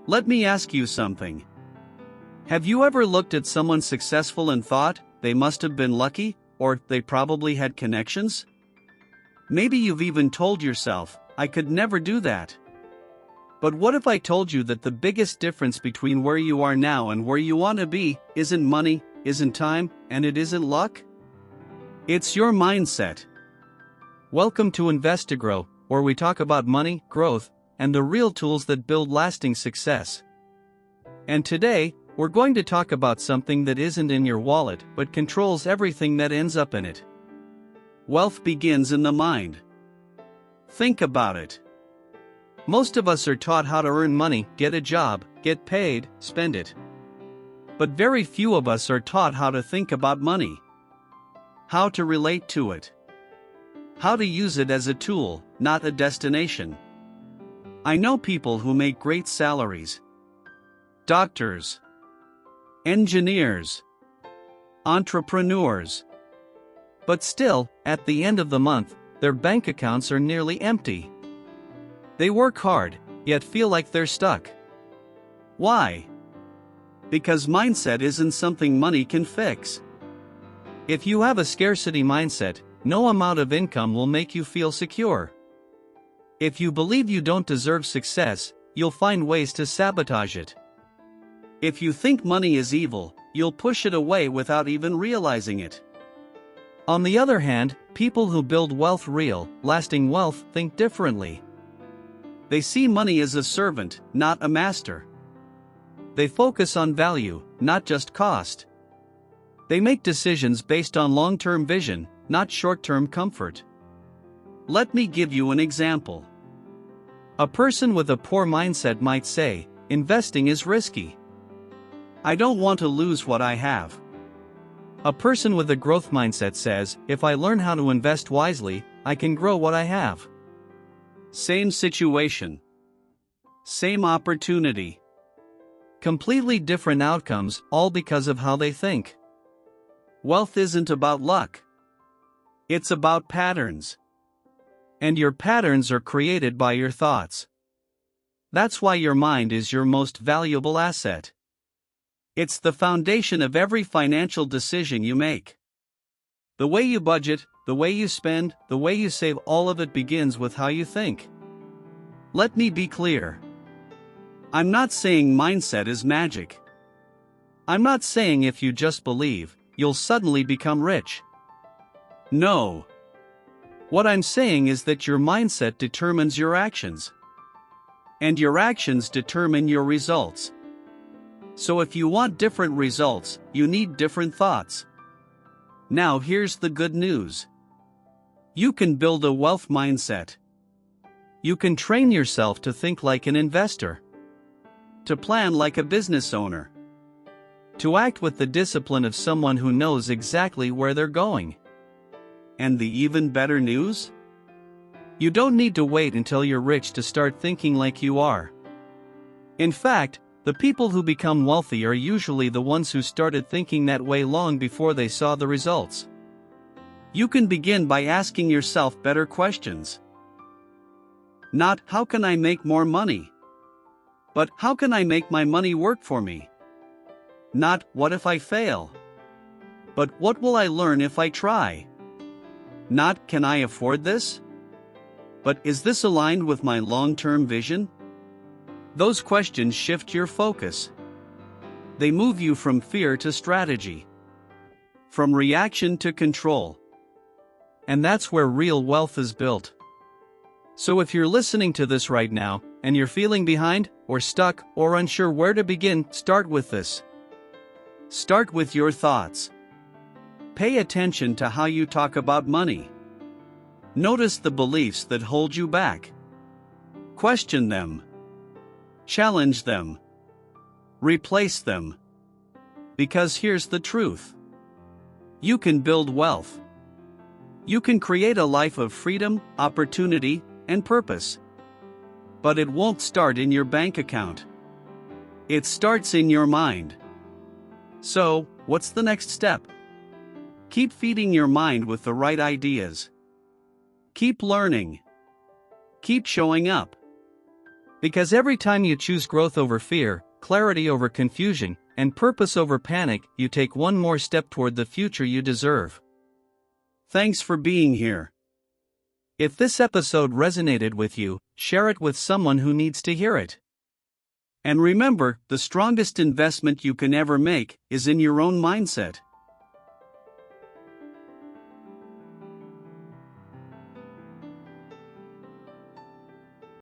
Let me ask you something. Have you ever looked at someone successful and thought, they must have been lucky, or they probably had connections? Maybe you've even told yourself, I could never do that. But what if I told you that the biggest difference between where you are now and where you want to be isn't money, isn't time, and it isn't luck? It's your mindset. Welcome to Investigrow, where we talk about money, growth, and the real tools that build lasting success. And today, we're going to talk about something that isn't in your wallet but controls everything that ends up in it. Wealth begins in the mind. Think about it. Most of us are taught how to earn money, get a job, get paid, spend it. But very few of us are taught how to think about money. How to relate to it. How to use it as a tool, not a destination. I know people who make great salaries. Doctors. Engineers. Entrepreneurs. But still, at the end of the month, their bank accounts are nearly empty. They work hard, yet feel like they're stuck. Why? Because mindset isn't something money can fix. If you have a scarcity mindset, no amount of income will make you feel secure. If you believe you don't deserve success, you'll find ways to sabotage it. If you think money is evil, you'll push it away without even realizing it. On the other hand, people who build wealth, real, lasting wealth, think differently. They see money as a servant, not a master. They focus on value, not just cost. They make decisions based on long-term vision, not short-term comfort. Let me give you an example. A person with a poor mindset might say, investing is risky. I don't want to lose what I have. A person with a growth mindset says, if I learn how to invest wisely, I can grow what I have. Same situation. Same opportunity. Completely different outcomes, all because of how they think. Wealth isn't about luck. It's about patterns. And your patterns are created by your thoughts. That's why your mind is your most valuable asset. It's the foundation of every financial decision you make. The way you budget, the way you spend, the way you save, all of it begins with how you think. Let me be clear. I'm not saying mindset is magic. I'm not saying if you just believe, you'll suddenly become rich. No. What I'm saying is that your mindset determines your actions. And your actions determine your results. So if you want different results, you need different thoughts. Now here's the good news. You can build a wealth mindset. You can train yourself to think like an investor. To plan like a business owner. To act with the discipline of someone who knows exactly where they're going. And the even better news? You don't need to wait until you're rich to start thinking like you are. In fact, the people who become wealthy are usually the ones who started thinking that way long before they saw the results. You can begin by asking yourself better questions. Not, how can I make more money? But, how can I make my money work for me? Not, what if I fail? But, what will I learn if I try? Not, can I afford this? But, is this aligned with my long-term vision? Those questions shift your focus. They move you from fear to strategy. From reaction to control. And that's where real wealth is built. So if you're listening to this right now, and you're feeling behind, or stuck, or unsure where to begin, start with this. Start with your thoughts. Pay attention to how you talk about money. Notice the beliefs that hold you back. Question them. Challenge them. Replace them. Because here's the truth. You can build wealth. You can create a life of freedom, opportunity, and purpose. But it won't start in your bank account. It starts in your mind. So, what's the next step? Keep feeding your mind with the right ideas. Keep learning. Keep showing up. Because every time you choose growth over fear, clarity over confusion, and purpose over panic, you take one more step toward the future you deserve. Thanks for being here. If this episode resonated with you, share it with someone who needs to hear it. And remember, the strongest investment you can ever make is in your own mindset.